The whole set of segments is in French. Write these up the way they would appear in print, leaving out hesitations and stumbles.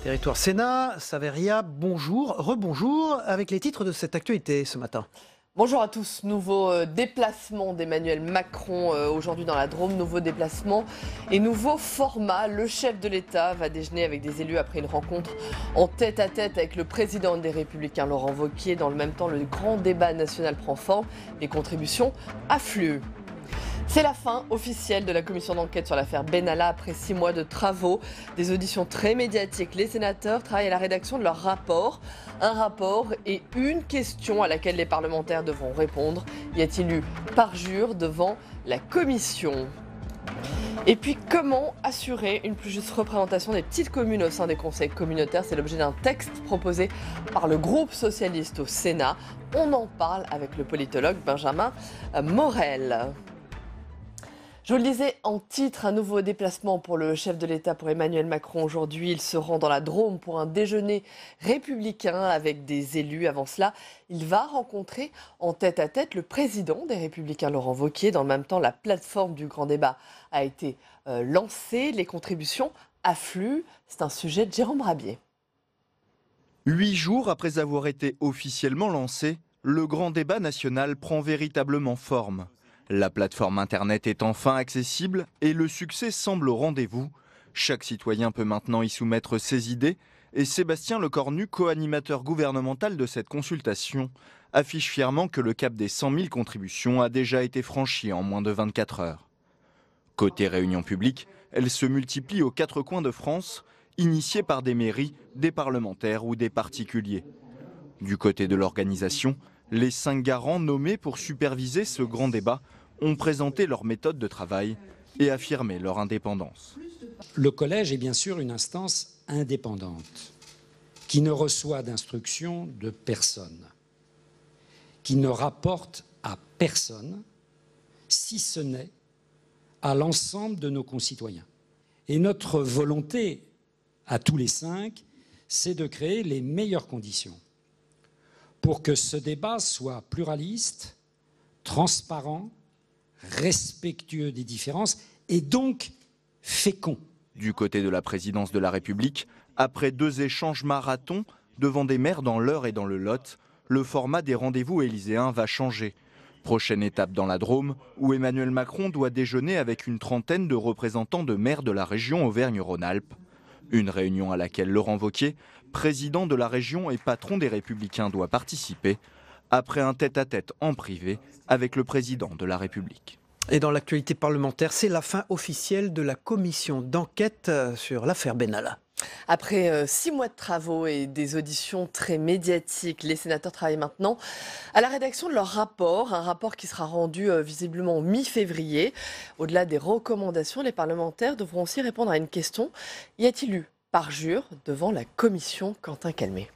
Territoire Sénat, Saveria, bonjour, rebonjour, avec les titres de cette actualité ce matin. Bonjour à tous. Nouveau déplacement d'Emmanuel Macron aujourd'hui dans la Drôme. Nouveau déplacement et nouveau format. Le chef de l'État va déjeuner avec des élus après une rencontre en tête-à-tête avec le président des Républicains, Laurent Wauquiez. Dans le même temps, le grand débat national prend forme. Les contributions affluent. C'est la fin officielle de la commission d'enquête sur l'affaire Benalla après 6 mois de travaux, des auditions très médiatiques. Les sénateurs travaillent à la rédaction de leur rapport. Un rapport et une question à laquelle les parlementaires devront répondre. Y a-t-il eu parjure devant la commission ? Et puis, comment assurer une plus juste représentation des petites communes au sein des conseils communautaires ? C'est l'objet d'un texte proposé par le groupe socialiste au Sénat. On en parle avec le politologue Benjamin Morel. Je vous le disais en titre, un nouveau déplacement pour le chef de l'État, pour Emmanuel Macron aujourd'hui. Il se rend dans la Drôme pour un déjeuner républicain avec des élus. Avant cela, il va rencontrer en tête-à-tête le président des Républicains, Laurent Wauquiez. Dans le même temps, la plateforme du grand débat a été lancée. Les contributions affluent. C'est un sujet de Jérôme Rabier. 8 jours après avoir été officiellement lancé, le grand débat national prend véritablement forme. La plateforme Internet est enfin accessible et le succès semble au rendez-vous. Chaque citoyen peut maintenant y soumettre ses idées et Sébastien Lecornu, co-animateur gouvernemental de cette consultation, affiche fièrement que le cap des 100 000 contributions a déjà été franchi en moins de 24 heures. Côté réunion publique, elle se multiplie aux 4 coins de France, initiée par des mairies, des parlementaires ou des particuliers. Du côté de l'organisation, les 5 garants nommés pour superviser ce grand débat ont présenté leur méthode de travail et affirmé leur indépendance. Le collège est bien sûr une instance indépendante, qui ne reçoit d'instructions de personne, qui ne rapporte à personne, si ce n'est à l'ensemble de nos concitoyens. Et notre volonté, à tous les 5, c'est de créer les meilleures conditions pour que ce débat soit pluraliste, transparent, respectueux des différences et donc fécond. Du côté de la présidence de la République, après 2 échanges marathons devant des maires dans l'Eure et dans le Lot, le format des rendez-vous élyséens va changer. Prochaine étape dans la Drôme, où Emmanuel Macron doit déjeuner avec une trentaine de représentants de maires de la région Auvergne-Rhône-Alpes. Une réunion à laquelle Laurent Wauquiez, président de la région et patron des Républicains, doit participer, après un tête-à-tête en privé avec le président de la République. Et dans l'actualité parlementaire, c'est la fin officielle de la commission d'enquête sur l'affaire Benalla. Après 6 mois de travaux et des auditions très médiatiques, les sénateurs travaillent maintenant à la rédaction de leur rapport, un rapport qui sera rendu visiblement mi-février. Au-delà des recommandations, les parlementaires devront aussi répondre à une question. Y a-t-il eu parjure devant la commission ? Quentin Calmet.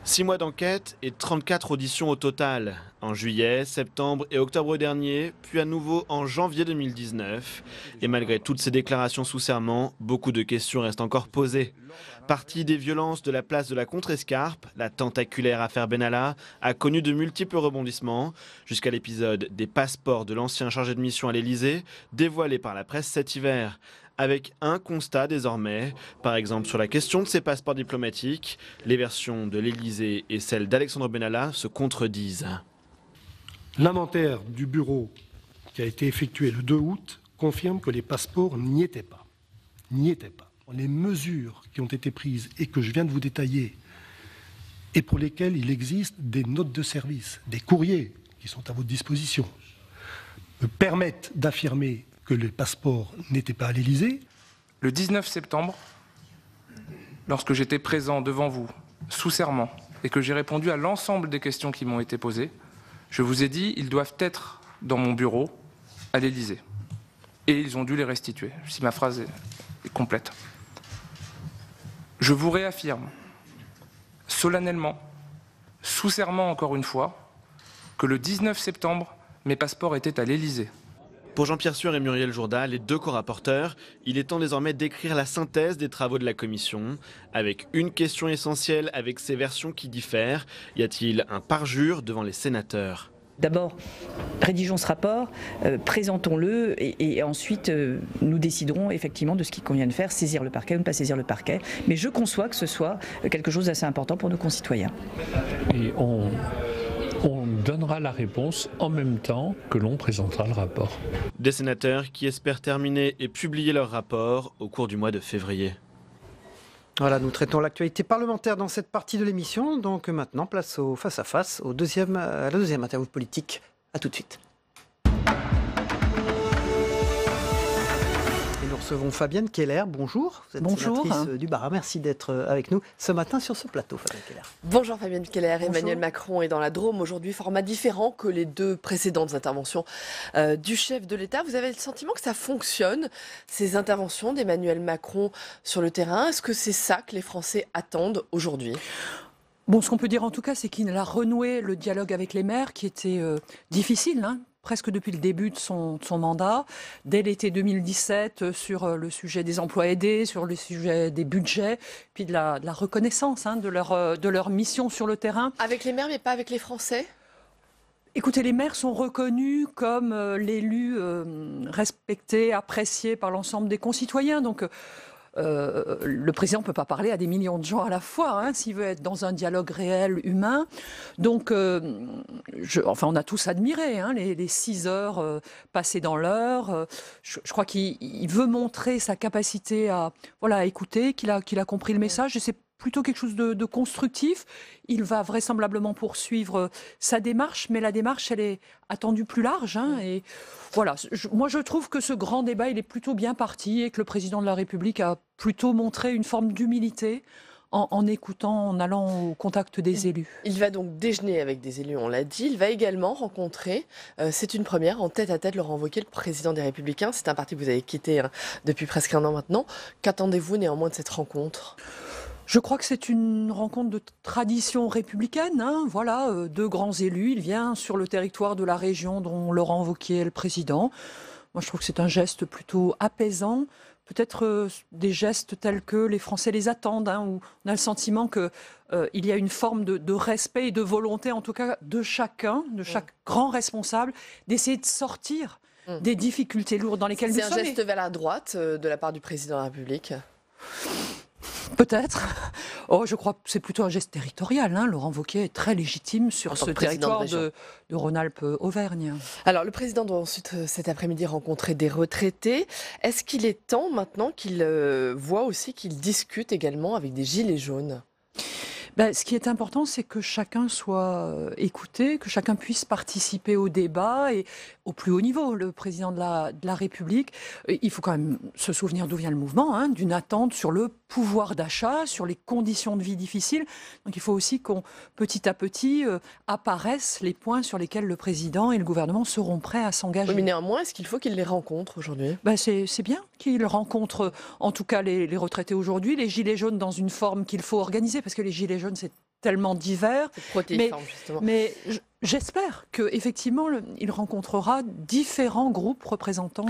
6 mois d'enquête et 34 auditions au total, en juillet, septembre et octobre dernier, puis à nouveau en janvier 2019. Et malgré toutes ces déclarations sous serment, beaucoup de questions restent encore posées. Partie des violences de la place de la Contrescarpe, la tentaculaire affaire Benalla a connu de multiples rebondissements, jusqu'à l'épisode des passeports de l'ancien chargé de mission à l'Élysée, dévoilé par la presse cet hiver. Avec un constat désormais, par exemple sur la question de ces passeports diplomatiques, les versions de l'Élysée et celles d'Alexandre Benalla se contredisent. L'inventaire du bureau qui a été effectué le 2 août confirme que les passeports n'y étaient pas. Les mesures qui ont été prises et que je viens de vous détailler et pour lesquelles il existe des notes de service, des courriers qui sont à votre disposition, me permettent d'affirmer que les passeports n'étaient pas à l'Élysée. Le 19 septembre, lorsque j'étais présent devant vous, sous serment, et que j'ai répondu à l'ensemble des questions qui m'ont été posées, je vous ai dit ils doivent être dans mon bureau à l'Élysée. Et ils ont dû les restituer, si ma phrase est complète. Je vous réaffirme, solennellement, sous serment encore une fois, que le 19 septembre, mes passeports étaient à l'Élysée. Pour Jean-Pierre Sueur et Muriel Jourda, les 2 co-rapporteurs, il est temps désormais d'écrire la synthèse des travaux de la commission, avec une question essentielle avec ces versions qui diffèrent. Y a-t-il un parjure devant les sénateurs ? D'abord, rédigeons ce rapport, présentons-le et ensuite nous déciderons effectivement de ce qu'il convient de faire, saisir le parquet ou ne pas saisir le parquet. Mais je conçois que ce soit quelque chose d'assez important pour nos concitoyens. Et on donnera la réponse en même temps que l'on présentera le rapport. Des sénateurs qui espèrent terminer et publier leur rapport au cours du mois de février. Voilà, nous traitons l'actualité parlementaire dans cette partie de l'émission. Donc maintenant, place au face-à-face, à la deuxième interview politique. À tout de suite. Et nous recevons Fabienne Keller. Bonjour. Vous êtes sénatrice du Bas-Rhin. Merci d'être avec nous ce matin sur ce plateau, Fabienne Keller. Bonjour Fabienne Keller. Bonjour. Emmanuel Macron est dans la Drôme aujourd'hui, format différent que les deux précédentes interventions du chef de l'État. Vous avez le sentiment que ça fonctionne, ces interventions d'Emmanuel Macron sur le terrain? Est-ce que c'est ça que les Français attendent aujourd'hui? Bon, ce qu'on peut dire en tout cas, c'est qu'il a renoué le dialogue avec les maires qui était difficile, presque depuis le début de son mandat, dès l'été 2017, sur le sujet des emplois aidés, sur le sujet des budgets, puis de la reconnaissance de leur mission sur le terrain. Avec les maires, mais pas avec les Français? Écoutez, les maires sont reconnus comme l'élu respecté, apprécié par l'ensemble des concitoyens, donc... le président ne peut pas parler à des millions de gens à la fois, s'il veut être dans un dialogue réel, humain. Donc, on a tous admiré les 6 heures passées dans l'heure. Je crois qu'il veut montrer sa capacité à écouter, qu'il a compris le message. Et c'est plutôt quelque chose de constructif. Il va vraisemblablement poursuivre sa démarche, mais la démarche, elle est attendue plus large. Et voilà, moi je trouve que ce grand débat, il est plutôt bien parti et que le président de la République a plutôt montré une forme d'humilité en écoutant, en allant au contact des élus. Il va donc déjeuner avec des élus, on l'a dit. Il va également rencontrer, c'est une première, en tête-à-tête, Laurent Wauquiez, le président des Républicains. C'est un parti que vous avez quitté depuis presque un an maintenant. Qu'attendez-vous néanmoins de cette rencontre ? Je crois que c'est une rencontre de tradition républicaine. Deux grands élus. Il vient sur le territoire de la région dont Laurent Wauquiez est le président. Moi, je trouve que c'est un geste plutôt apaisant. Peut-être des gestes tels que les Français les attendent, où on a le sentiment qu'il y a une forme de respect et de volonté, en tout cas de chacun, de chaque grand responsable, d'essayer de sortir des difficultés lourdes dans lesquelles nous sommes. C'est un geste vers la droite de la part du président de la République ? Peut-être. Je crois que c'est plutôt un geste territorial. Laurent Wauquiez est très légitime sur ce territoire de Rhône-Alpes-Auvergne. Alors, le président doit ensuite, cet après-midi, rencontrer des retraités. Est-ce qu'il est temps maintenant qu'il voit aussi qu'il discute également avec des gilets jaunes ? Ce qui est important, c'est que chacun soit écouté, que chacun puisse participer au débat et au plus haut niveau. Le président de la République, il faut quand même se souvenir d'où vient le mouvement, d'une attente sur le pouvoir d'achat, sur les conditions de vie difficiles. Donc il faut aussi qu'on, petit à petit, apparaissent les points sur lesquels le président et le gouvernement seront prêts à s'engager. Oui, mais néanmoins, est-ce qu'il faut qu'il les rencontre aujourd'hui ? C'est bien qu'il rencontre, en tout cas, les retraités aujourd'hui, les gilets jaunes dans une forme qu'il faut organiser, parce que les gilets jaunes, c'est tellement divers. Mais j'espère qu'effectivement, il rencontrera différents groupes représentant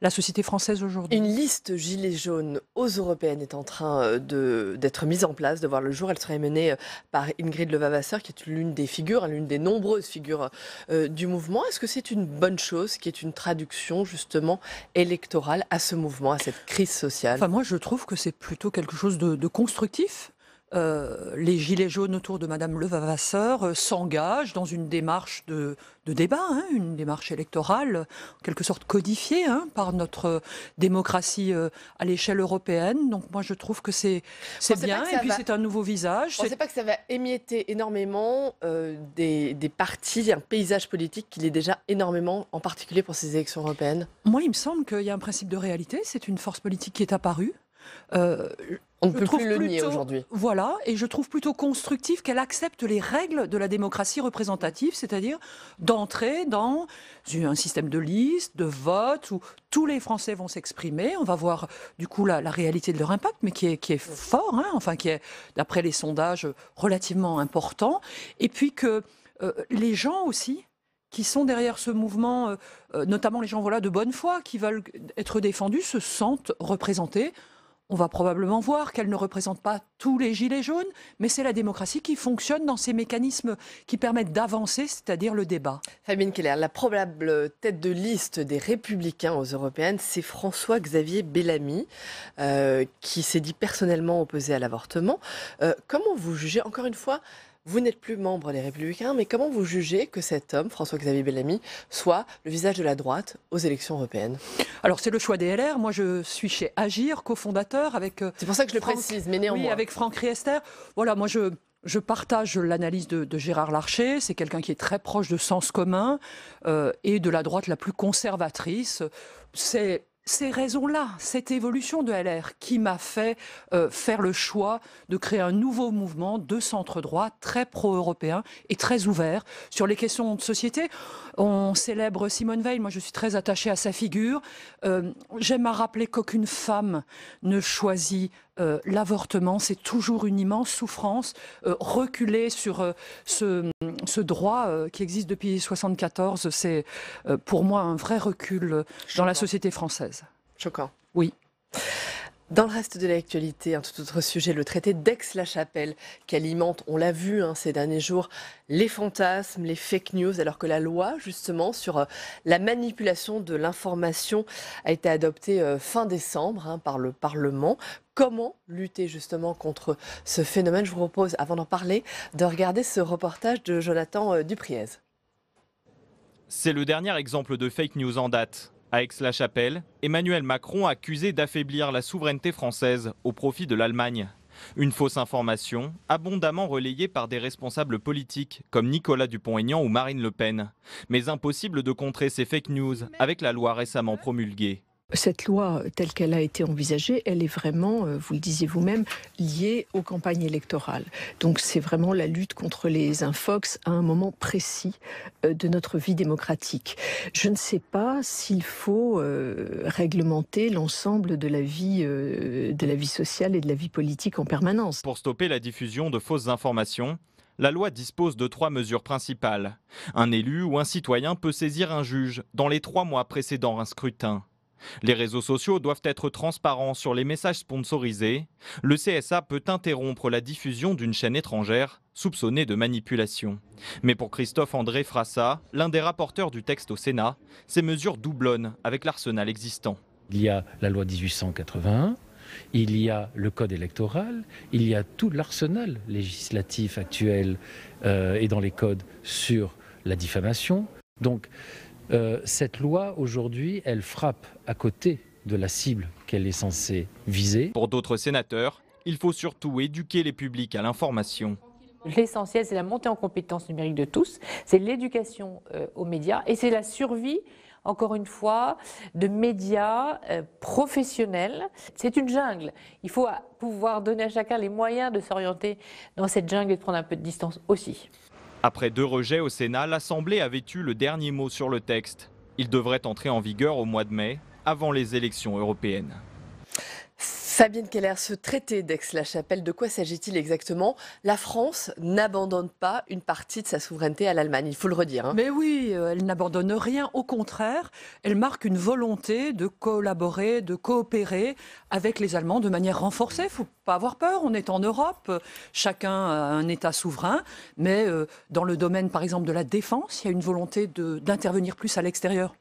la société française aujourd'hui. Une liste gilets jaunes aux européennes est en train d'être mise en place, de voir le jour. Elle serait menée par Ingrid Levavasseur, qui est l'une des nombreuses figures du mouvement. Est-ce que c'est une bonne chose, qui est une traduction justement électorale à ce mouvement, à cette crise sociale ? Moi, je trouve que c'est plutôt quelque chose de constructif. Les gilets jaunes autour de Madame Levavasseur s'engagent dans une démarche de débat, une démarche électorale, en quelque sorte codifiée par notre démocratie à l'échelle européenne. Donc moi je trouve que c'est bien, et puis c'est un nouveau visage. Je ne pensais pas que ça va émietter énormément des partis, un paysage politique qui l'est déjà énormément, en particulier pour ces élections européennes. Moi il me semble qu'il y a un principe de réalité, c'est une force politique qui est apparue. On ne peut plus le nier aujourd'hui. Voilà, et je trouve plutôt constructif qu'elle accepte les règles de la démocratie représentative, c'est-à-dire d'entrer dans un système de liste, de vote, où tous les Français vont s'exprimer. On va voir du coup la réalité de leur impact, mais qui est fort, qui est, d'après les sondages, relativement important. Et puis que les gens aussi, qui sont derrière ce mouvement, notamment les gens de bonne foi, qui veulent être défendus, se sentent représentés. On va probablement voir qu'elle ne représente pas tous les gilets jaunes, mais c'est la démocratie qui fonctionne dans ces mécanismes qui permettent d'avancer, c'est-à-dire le débat. Fabienne Keller, la probable tête de liste des Républicains aux Européennes, c'est François-Xavier Bellamy, qui s'est dit personnellement opposé à l'avortement. Comment vous jugez, encore une fois, vous n'êtes plus membre des Républicains, mais comment vous jugez que cet homme, François-Xavier Bellamy, soit le visage de la droite aux élections européennes? Alors c'est le choix des LR. Moi je suis chez Agir, cofondateur avec... C'est pour ça que je le précise, mais néanmoins. Oui, avec Franck Riester. Voilà, moi je partage l'analyse de Gérard Larcher. C'est quelqu'un qui est très proche de Sens commun et de la droite la plus conservatrice. C'est ces raisons-là, cette évolution de LR qui m'a fait faire le choix de créer un nouveau mouvement de centre-droit très pro-européen et très ouvert sur les questions de société. On célèbre Simone Veil, moi je suis très attachée à sa figure. J'aime à rappeler qu'aucune femme ne choisit l'avortement, c'est toujours une immense souffrance. Reculer sur ce droit qui existe depuis 1974, c'est pour moi un vrai recul dans la société française. Choquant. Oui. Dans le reste de l'actualité, un tout autre sujet, le traité d'Aix-la-Chapelle qui alimente, on l'a vu ces derniers jours, les fantasmes, les fake news, alors que la loi justement sur la manipulation de l'information a été adoptée fin décembre par le Parlement. Comment lutter justement contre ce phénomène? Je vous propose, avant d'en parler, de regarder ce reportage de Jonathan Dupriez. C'est le dernier exemple de fake news en date. À Aix-la-Chapelle, Emmanuel Macron accusé d'affaiblir la souveraineté française au profit de l'Allemagne. Une fausse information, abondamment relayée par des responsables politiques comme Nicolas Dupont-Aignan ou Marine Le Pen. Mais impossible de contrer ces fake news avec la loi récemment promulguée. Cette loi, telle qu'elle a été envisagée, elle est vraiment, vous le disiez vous-même, liée aux campagnes électorales. Donc c'est vraiment la lutte contre les infox à un moment précis de notre vie démocratique. Je ne sais pas s'il faut réglementer l'ensemble de la vie sociale et de la vie politique en permanence. Pour stopper la diffusion de fausses informations, la loi dispose de 3 mesures principales. Un élu ou un citoyen peut saisir un juge dans les 3 mois précédant un scrutin. Les réseaux sociaux doivent être transparents sur les messages sponsorisés. Le CSA peut interrompre la diffusion d'une chaîne étrangère soupçonnée de manipulation. Mais pour Christophe-André Frassa, l'un des rapporteurs du texte au Sénat, ces mesures doublonnent avec l'arsenal existant. Il y a la loi 1881, il y a le code électoral, il y a tout l'arsenal législatif actuel et dans les codes sur la diffamation. Donc, cette loi, aujourd'hui, elle frappe à côté de la cible qu'elle est censée viser. Pour d'autres sénateurs, il faut surtout éduquer les publics à l'information. L'essentiel, c'est la montée en compétences numériques de tous, c'est l'éducation aux médias et c'est la survie, encore une fois, de médias professionnels. C'est une jungle. Il faut pouvoir donner à chacun les moyens de s'orienter dans cette jungle et de prendre un peu de distance aussi. Après 2 rejets au Sénat, l'Assemblée avait eu le dernier mot sur le texte. Il devrait entrer en vigueur au mois de mai, avant les élections européennes. Fabienne Keller, ce traité d'Aix-la-Chapelle, de quoi s'agit-il exactement? La France n'abandonne pas une partie de sa souveraineté à l'Allemagne, il faut le redire. Mais oui, elle n'abandonne rien, au contraire, elle marque une volonté de collaborer, de coopérer avec les Allemands de manière renforcée. Il ne faut pas avoir peur, on est en Europe, chacun a un État souverain, mais dans le domaine par exemple de la défense, il y a une volonté d'intervenir plus à l'extérieur.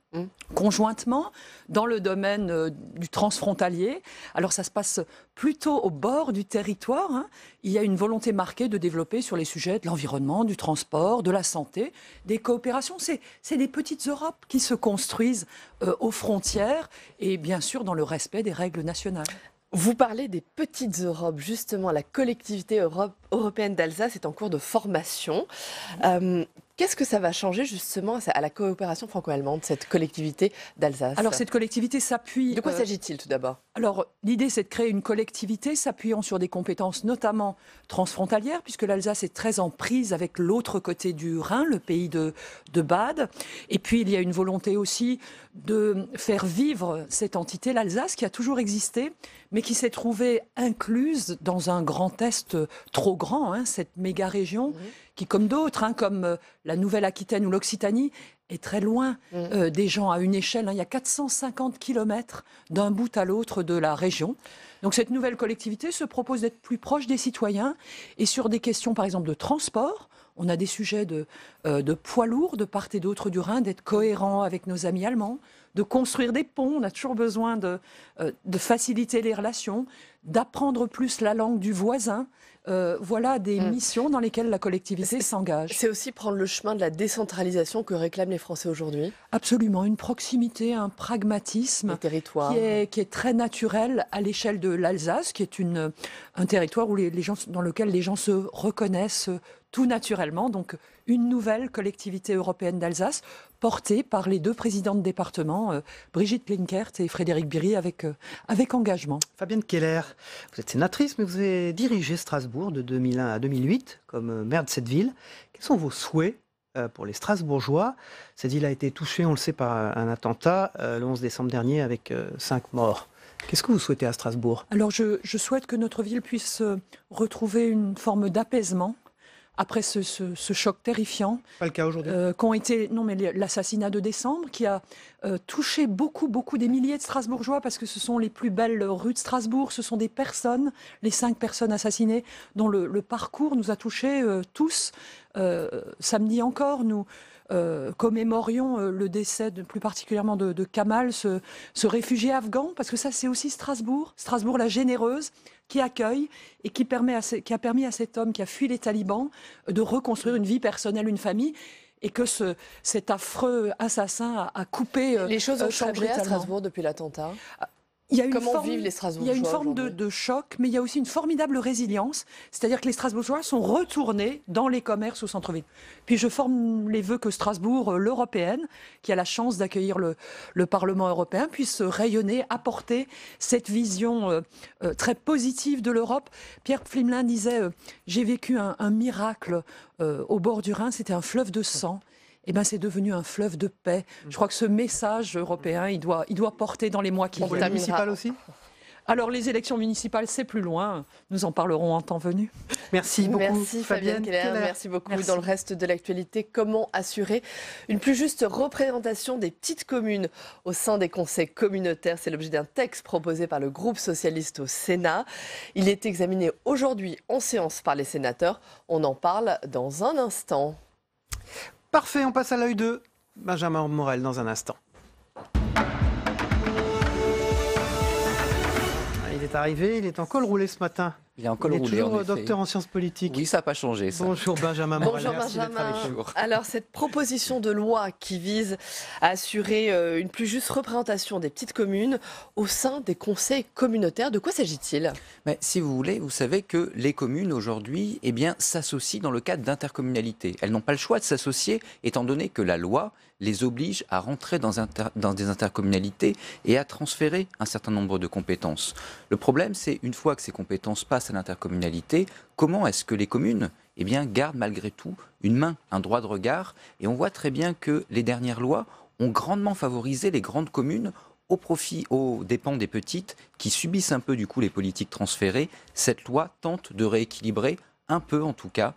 Conjointement, dans le domaine du transfrontalier, alors ça se passe plutôt au bord du territoire, il y a une volonté marquée de développer sur les sujets de l'environnement, du transport, de la santé, des coopérations. C'est des petites Europes qui se construisent aux frontières et bien sûr dans le respect des règles nationales. Vous parlez des petites Europes, justement, la collectivité européenne d'Alsace est en cours de formation. Qu'est-ce que ça va changer justement à la coopération franco-allemande, cette collectivité d'Alsace? Alors cette collectivité s'appuie... De quoi s'agit-il tout d'abord? Alors l'idée c'est de créer une collectivité s'appuyant sur des compétences notamment transfrontalières, puisque l'Alsace est très en prise avec l'autre côté du Rhin, le pays de Bade. Et puis il y a une volonté aussi de faire vivre cette entité, l'Alsace, qui a toujours existé, mais qui s'est trouvée incluse dans un Grand Est trop grand, cette méga-région, qui comme d'autres, comme la Nouvelle-Aquitaine ou l'Occitanie, est très loin des gens à une échelle. Il y a 450 kilomètres d'un bout à l'autre de la région. Donc cette nouvelle collectivité se propose d'être plus proche des citoyens et sur des questions, par exemple, de transport. On a des sujets de poids lourds de part et d'autre du Rhin, d'être cohérent avec nos amis allemands, de construire des ponts. On a toujours besoin de faciliter les relations, d'apprendre plus la langue du voisin. Voilà des missions dans lesquelles la collectivité s'engage. C'est aussi prendre le chemin de la décentralisation que réclament les Français aujourd'hui. Absolument, une proximité, un pragmatisme qui est très naturel à l'échelle de l'Alsace, qui est un territoire où dans lequel les gens se reconnaissent tout naturellement. Donc une nouvelle collectivité européenne d'Alsace portée par les deux présidents de département, Brigitte Klinkert et Frédéric Biry, avec engagement. Fabienne Keller, vous êtes sénatrice, mais vous avez dirigé Strasbourg de 2001 à 2008 comme maire de cette ville. Quels sont vos souhaits pour les Strasbourgeois? Cette ville a été touchée, on le sait, par un attentat le 11 décembre dernier avec 5 morts. Qu'est-ce que vous souhaitez à Strasbourg? Alors je souhaite que notre ville puisse retrouver une forme d'apaisement après ce choc terrifiant. Pas le cas aujourd'hui. L'assassinat de décembre qui a touché beaucoup des milliers de Strasbourgeois parce que ce sont les plus belles rues de Strasbourg, ce sont des personnes, les 5 personnes assassinées dont le parcours nous a touchés tous. Samedi encore, nous commémorions le décès plus particulièrement de Kamal, ce réfugié afghan, parce que ça c'est aussi Strasbourg la généreuse, qui accueille et qui a permis à cet homme qui a fui les talibans de reconstruire une vie personnelle, une famille, et que cet affreux assassin a coupé Les choses ont très changé à brutalement. Strasbourg depuis l'attentat. Comment vivent les Strasbourgeois? Il y a une forme de choc, mais il y a aussi une formidable résilience. C'est-à-dire que les Strasbourgeois sont retournés dans les commerces au centre-ville. Puis je forme les vœux que Strasbourg, l'européenne, qui a la chance d'accueillir le Parlement européen, puisse rayonner, apporter cette vision très positive de l'Europe. Pierre Pflimlin disait j'ai vécu un miracle au bord du Rhin, c'était un fleuve de sang. Eh ben, c'est devenu un fleuve de paix. Je crois que ce message européen, il doit porter dans les mois qui viennent. Municipal aussi? Alors, les élections municipales, c'est plus loin. Nous en parlerons en temps venu. Merci beaucoup, Merci Fabienne Keller. Merci beaucoup. Dans le reste de l'actualité, comment assurer une plus juste représentation des petites communes au sein des conseils communautaires? C'est l'objet d'un texte proposé par le groupe socialiste au Sénat. Il est examiné aujourd'hui en séance par les sénateurs. On en parle dans un instant. Parfait, on passe à l'œil de Benjamin Morel dans un instant. Il est arrivé, il est en col roulé ce matin. Il est en col roulé, toujours en effet. docteur en sciences politiques. Oui, ça n'a pas changé. Ça. Bonjour Benjamin Morel. Bonjour merci d'être Benjamin. avec nous. Alors cette proposition de loi qui vise à assurer une plus juste représentation des petites communes au sein des conseils communautaires, de quoi s'agit-il? Mais si vous voulez, vous savez que les communes aujourd'hui s'associent dans le cadre d'intercommunalité. Elles n'ont pas le choix de s'associer étant donné que la loi les oblige à rentrer dans des intercommunalités et à transférer un certain nombre de compétences. Le problème, c'est une fois que ces compétences passent à l'intercommunalité, comment est-ce que les communes gardent malgré tout une main, un droit de regard? Et on voit très bien que les dernières lois ont grandement favorisé les grandes communes aux dépens des petites qui subissent un peu du coup les politiques transférées. Cette loi tente de rééquilibrer un peu en tout cas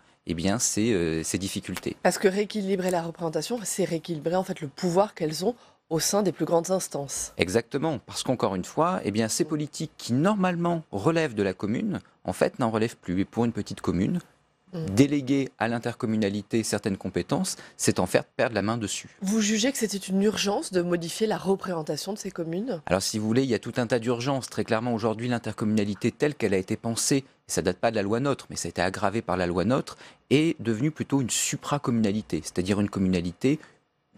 ces difficultés. Parce que rééquilibrer la représentation, c'est rééquilibrer en fait le pouvoir qu'elles ont au sein des plus grandes instances. Exactement, parce qu'encore une fois, ces politiques qui normalement relèvent de la commune, en fait n'en relèvent plus. Et pour une petite commune, déléguer à l'intercommunalité certaines compétences, c'est en faire perdre la main dessus. Vous jugez que c'était une urgence de modifier la représentation de ces communes? Alors si vous voulez, il y a tout un tas d'urgences. Très clairement, aujourd'hui, l'intercommunalité telle qu'elle a été pensée, ça ne date pas de la loi NOTRe, mais ça a été aggravé par la loi NOTRe, est devenue plutôt une supracommunalité, c'est-à-dire une communalité,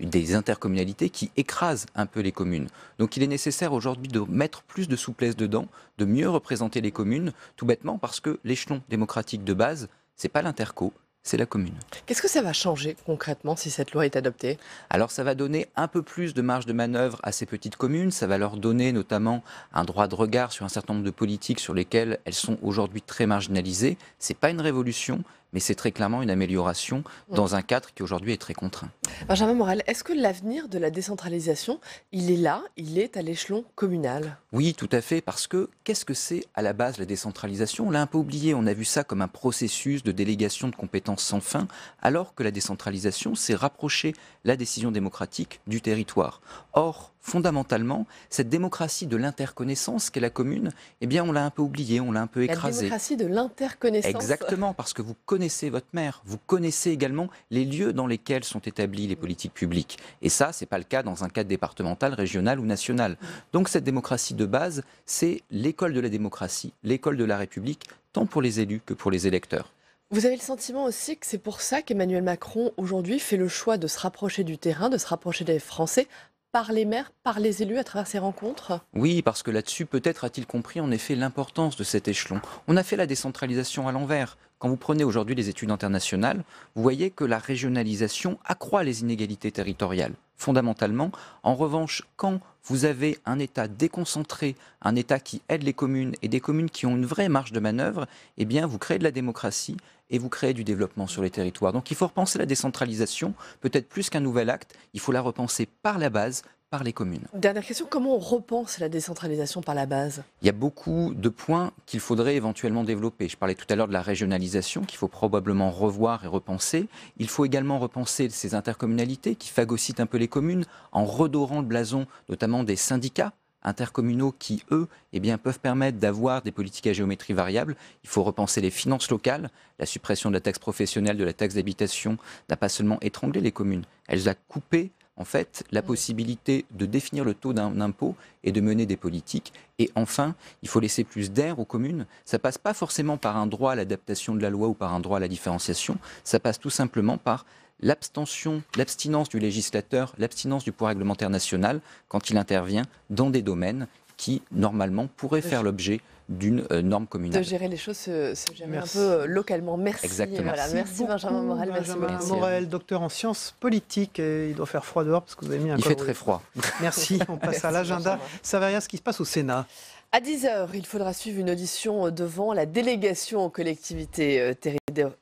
des intercommunalités qui écrasent un peu les communes. Donc il est nécessaire aujourd'hui de mettre plus de souplesse dedans, de mieux représenter les communes, tout bêtement parce que l'échelon démocratique de base, c'est pas l'interco, c'est la commune. Qu'est-ce que ça va changer concrètement si cette loi est adoptée? Alors ça va donner un peu plus de marge de manœuvre à ces petites communes, ça va leur donner notamment un droit de regard sur un certain nombre de politiques sur lesquelles elles sont aujourd'hui très marginalisées. C'est pas une révolution, mais c'est très clairement une amélioration dans un cadre qui aujourd'hui est très contraint. Benjamin Morel, est-ce que l'avenir de la décentralisation, il est là, il est à l'échelon communal? Oui, tout à fait, parce que qu'est-ce que c'est à la base la décentralisation? On l'a un peu oublié, on a vu ça comme un processus de délégation de compétences sans fin, alors que la décentralisation, c'est rapprocher la décision démocratique du territoire. Or, fondamentalement, cette démocratie de l'interconnaissance qu'est la commune, eh bien, on l'a un peu oubliée, on l'a un peu écrasée. La démocratie de l'interconnaissance. Exactement, parce que vous connaissez votre maire, vous connaissez également les lieux dans lesquels sont établies les politiques publiques. Et ça, c'est pas le cas dans un cadre départemental, régional ou national. Donc cette démocratie de base, c'est l'école de la démocratie, l'école de la République, tant pour les élus que pour les électeurs. Vous avez le sentiment aussi que c'est pour ça qu'Emmanuel Macron, aujourd'hui, fait le choix de se rapprocher du terrain, de se rapprocher des Français, par les maires, par les élus à travers ces rencontres? Oui, parce que là-dessus, peut-être a-t-il compris en effet l'importance de cet échelon. On a fait la décentralisation à l'envers. Quand vous prenez aujourd'hui les études internationales, vous voyez que la régionalisation accroît les inégalités territoriales, fondamentalement. En revanche, quand vous avez un État déconcentré, un État qui aide les communes et des communes qui ont une vraie marge de manœuvre, eh bien, vous créez de la démocratie et vous créez du développement sur les territoires. Donc il faut repenser la décentralisation, peut-être plus qu'un nouvel acte, il faut la repenser par la base, par les communes. Dernière question, comment on repense la décentralisation par la base? Il y a beaucoup de points qu'il faudrait éventuellement développer. Je parlais tout à l'heure de la régionalisation qu'il faut probablement revoir et repenser. Il faut également repenser ces intercommunalités qui phagocytent un peu les communes en redorant le blason notamment des syndicats intercommunaux qui, eux, eh bien, peuvent permettre d'avoir des politiques à géométrie variable. Il faut repenser les finances locales. La suppression de la taxe professionnelle, de la taxe d'habitation n'a pas seulement étranglé les communes, elle a coupé en fait la possibilité de définir le taux d'un impôt et de mener des politiques. Et enfin, il faut laisser plus d'air aux communes. Ça passe pas forcément par un droit à l'adaptation de la loi ou par un droit à la différenciation. Ça passe tout simplement par l'abstinence du législateur, l'abstinence du pouvoir réglementaire national quand il intervient dans des domaines qui, normalement, pourraient faire l'objet d'une norme communale. De gérer les choses, se gérer un peu localement. Merci. Exactement. Voilà, merci Benjamin Morel. Benjamin Morel, docteur en sciences politiques. Il doit faire froid dehors parce que vous avez mis un Il col fait très froid. Merci. On passe à l'agenda. Saveria, ce qui se passe au Sénat. À 10h, il faudra suivre une audition devant la délégation aux collectivités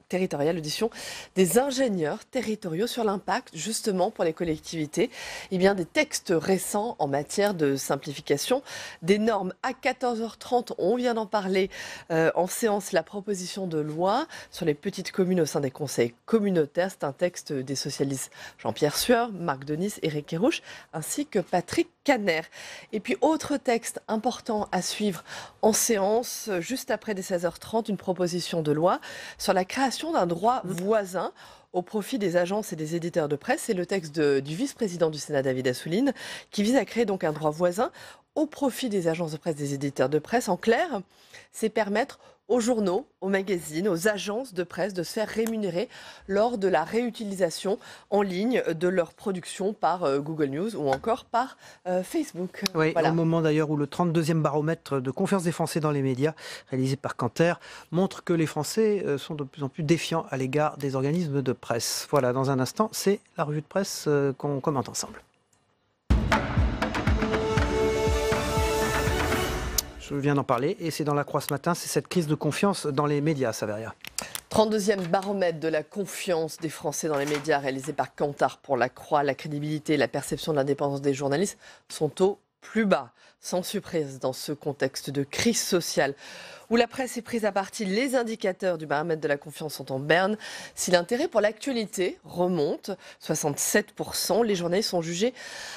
territoriales, audition des ingénieurs territoriaux sur l'impact, justement, pour les collectivités, des textes récents en matière de simplification des normes. À 14h30, on vient d'en parler en séance, la proposition de loi sur les petites communes au sein des conseils communautaires. C'est un texte des socialistes Jean-Pierre Sueur, Marc Denis, Éric Kerrouche, ainsi que Patrick Caner. Et puis, autre texte important à suivre en séance, juste après dès 16h30, une proposition de loi sur la création d'un droit voisin au profit des agences et des éditeurs de presse. C'est le texte du vice-président du Sénat, David Assouline, qui vise à créer donc un droit voisin au profit des agences de presse, des éditeurs de presse. En clair, c'est permettre aux journaux, aux magazines, aux agences de presse de se faire rémunérer lors de la réutilisation en ligne de leur production par Google News ou encore par Facebook. Oui, voilà. Au moment d'ailleurs où le 32e baromètre de confiance des Français dans les médias, réalisé par Kantar, montre que les Français sont de plus en plus défiants à l'égard des organismes de presse. Voilà, dans un instant, c'est la revue de presse qu'on commente ensemble. Je viens d'en parler et c'est dans La Croix ce matin, c'est cette crise de confiance dans les médias, Saveria. 32e baromètre de la confiance des Français dans les médias réalisé par Kantar pour La Croix. La crédibilité et la perception de l'indépendance des journalistes sont au plus bas. Sans surprise dans ce contexte de crise sociale où la presse est prise à partie, les indicateurs du baromètre de la confiance sont en berne. Si l'intérêt pour l'actualité remonte, 67%, les journalistes sont jugés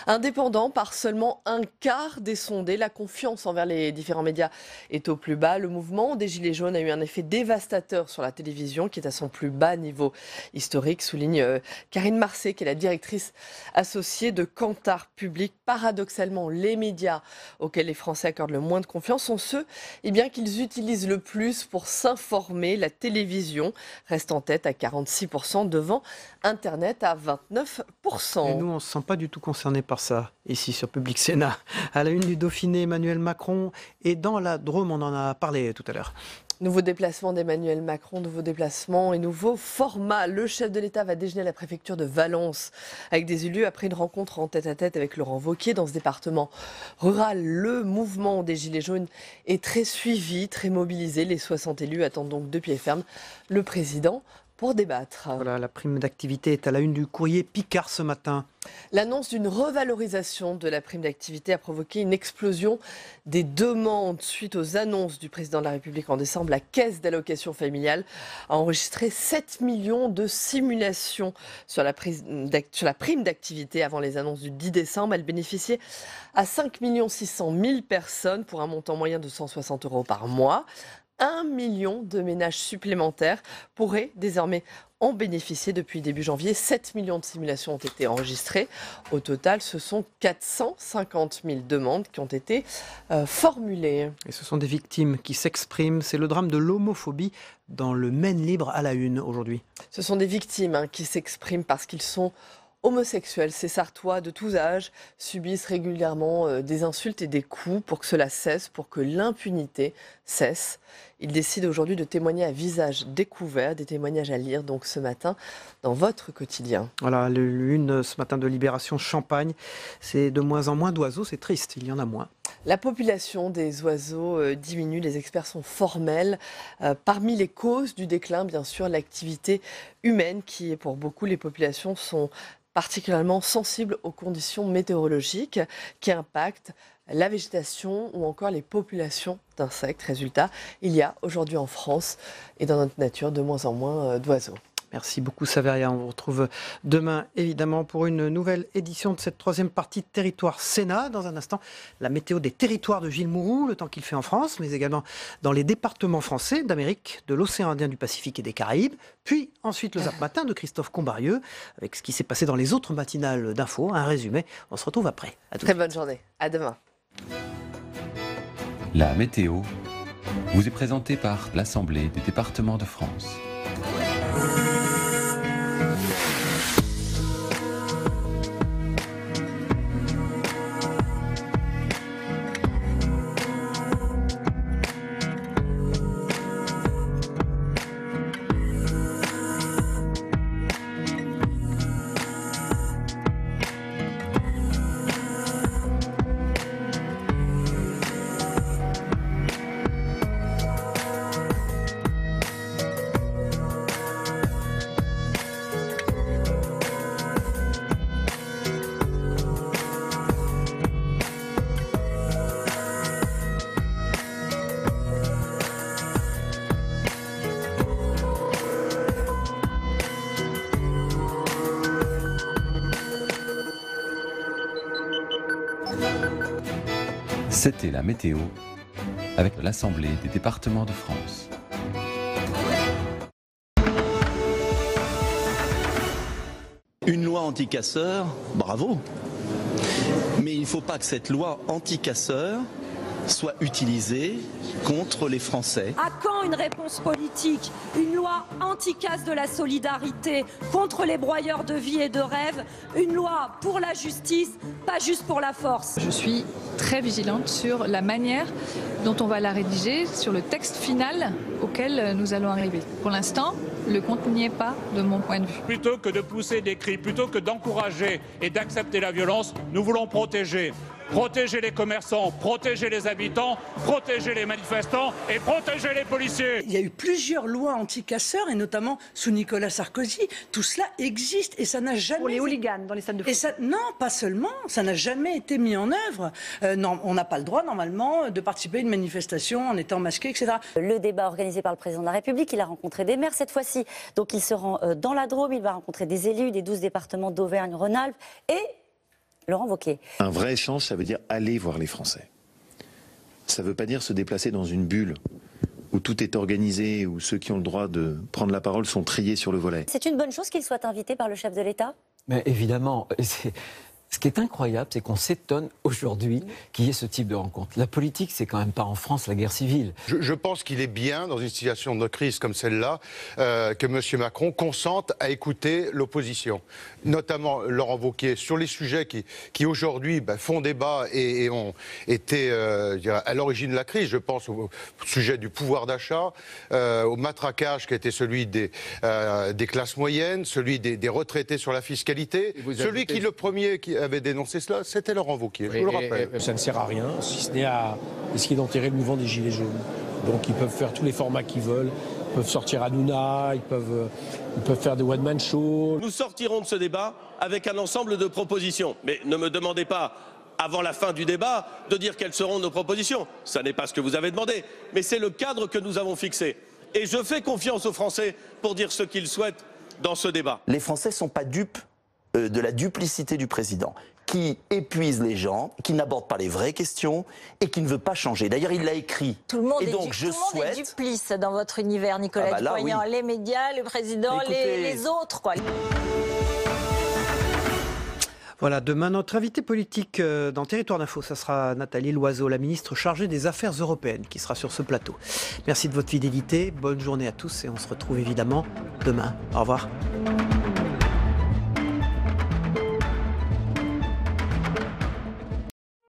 indépendants par seulement un quart des sondés. La confiance envers les différents médias est au plus bas. Le mouvement des Gilets jaunes a eu un effet dévastateur sur la télévision qui est à son plus bas niveau historique, souligne Karine Marcet, qui est la directrice associée de Kantar Public. Paradoxalement, les médias auxquels les Français accordent le moins de confiance sont ceux qu'ils utilisent le plus pour s'informer. La télévision reste en tête à 46% devant Internet à 29%. Et nous, on ne se sent pas du tout concernés par ça, ici sur Public Sénat. À la une du Dauphiné, Emmanuel Macron et dans la Drôme, on en a parlé tout à l'heure. Nouveau déplacement d'Emmanuel Macron, nouveau déplacement et nouveau format. Le chef de l'État va déjeuner à la préfecture de Valence avec des élus après une rencontre en tête-à-tête avec Laurent Wauquiez dans ce département rural. Le mouvement des Gilets jaunes est très suivi, très mobilisé. Les 60 élus attendent donc de pied ferme le président pour débattre. Voilà, la prime d'activité est à la une du courrier Picard ce matin. L'annonce d'une revalorisation de la prime d'activité a provoqué une explosion des demandes. Suite aux annonces du président de la République en décembre, la caisse d'allocation familiale a enregistré 7 millions de simulations sur la prime d'activité avant les annonces du 10 décembre. Elle bénéficiait à 5 600 000 personnes pour un montant moyen de 160 € par mois. 1 million de ménages supplémentaires pourraient désormais en bénéficier depuis début janvier. 7 millions de simulations ont été enregistrées. Au total, ce sont 450 000 demandes qui ont été formulées. Et ce sont des victimes qui s'expriment. C'est le drame de l'homophobie dans le Maine libre à la une aujourd'hui. Ce sont des victimes qui s'expriment parce qu'ils sont homosexuels. Ces Sartois de tous âges subissent régulièrement des insultes et des coups pour que cela cesse, pour que l'impunité cesse. Ils décident aujourd'hui de témoigner à visage découvert, des témoignages à lire donc ce matin dans votre quotidien. Voilà, l'une ce matin de Libération Champagne, c'est de moins en moins d'oiseaux, c'est triste, il y en a moins. La population des oiseaux diminue, les experts sont formels. Parmi les causes du déclin, bien sûr, l'activité humaine qui, pour beaucoup, les populations sont particulièrement sensibles aux conditions météorologiques qui impactent la végétation ou encore les populations d'insectes. Résultat, il y a aujourd'hui en France et dans notre nature de moins en moins d'oiseaux. Merci beaucoup Saveria, on vous retrouve demain évidemment pour une nouvelle édition de cette troisième partie de Territoire Sénat. Dans un instant, la météo des territoires de Gilles Mourou, le temps qu'il fait en France, mais également dans les départements français d'Amérique, de l'océan Indien, du Pacifique et des Caraïbes. Puis ensuite le Zap Matin de Christophe Combarieux, avec ce qui s'est passé dans les autres matinales d'infos, un résumé. On se retrouve après. Très bonne journée, à demain. La météo vous est présentée par l'Assemblée des départements de France. C'était la météo avec l'Assemblée des départements de France. Une loi anti-casseurs, bravo. Mais il ne faut pas que cette loi anti-casseurs soit utilisée contre les Français. À quand une réponse politique? Une loi anti-casse de la solidarité contre les broyeurs de vie et de rêve? Une loi pour la justice, pas juste pour la force? Je suis très vigilante sur la manière dont on va la rédiger, sur le texte final auquel nous allons arriver. Pour l'instant, le compte n'y est pas, de mon point de vue. Plutôt que de pousser des cris, plutôt que d'encourager et d'accepter la violence, nous voulons protéger. Protéger les commerçants, protéger les habitants, protéger les manifestants et protéger les policiers. Il y a eu plusieurs lois anti-casseurs et notamment sous Nicolas Sarkozy. Tout cela existe et ça n'a jamais... Pour les hooligans dans les stades de foot. Non, pas seulement. Ça n'a jamais été mis en œuvre. Non, on n'a pas le droit normalement de participer à une manifestation en étant masqué, etc. Le débat organisé par le président de la République, il a rencontré des maires cette fois-ci. Donc il se rend dans la Drôme, il va rencontrer des élus des 12 départements d'Auvergne-Rhône-Alpes et... Laurent Wauquiez. Un vrai échange, ça veut dire aller voir les Français. Ça ne veut pas dire se déplacer dans une bulle où tout est organisé, où ceux qui ont le droit de prendre la parole sont triés sur le volet. C'est une bonne chose qu'il soit invité par le chef de l'État? Mais évidemment. Ce qui est incroyable, c'est qu'on s'étonne aujourd'hui qu'il y ait ce type de rencontre. La politique, c'est quand même pas en France la guerre civile. Je pense qu'il est bien, dans une situation de crise comme celle-là, que M. Macron consente à écouter l'opposition, notamment Laurent Wauquiez, sur les sujets qui aujourd'hui font débat et ont été à l'origine de la crise. Je pense au sujet du pouvoir d'achat, au matraquage qui a été celui des classes moyennes, celui des retraités sur la fiscalité, celui qui, le premier qui avait dénoncé cela, c'était Laurent Wauquiez, je vous le rappelle. Ça ne sert à rien, si ce n'est à essayer d'enterrer le mouvement des Gilets jaunes. Donc ils peuvent faire tous les formats qu'ils veulent. peuvent sortir Hanouna, ils peuvent faire des one-man shows. Nous sortirons de ce débat avec un ensemble de propositions. Mais ne me demandez pas, avant la fin du débat, de dire quelles seront nos propositions. Ça n'est pas ce que vous avez demandé, mais c'est le cadre que nous avons fixé. Et je fais confiance aux Français pour dire ce qu'ils souhaitent dans ce débat. Les Français ne sont pas dupes de la duplicité du président, qui épuise les gens, qui n'aborde pas les vraies questions et qui ne veut pas changer. D'ailleurs, il l'a écrit. Tout le monde, et donc, tout le monde est duplice dans votre univers, Nicolas Dupont-Aignan. Oui. Les médias, le président, les autres, quoi. Voilà, demain, notre invité politique dans Territoire d'Info, ça sera Nathalie Loiseau, la ministre chargée des Affaires européennes, qui sera sur ce plateau. Merci de votre fidélité, bonne journée à tous et on se retrouve évidemment demain. Au revoir.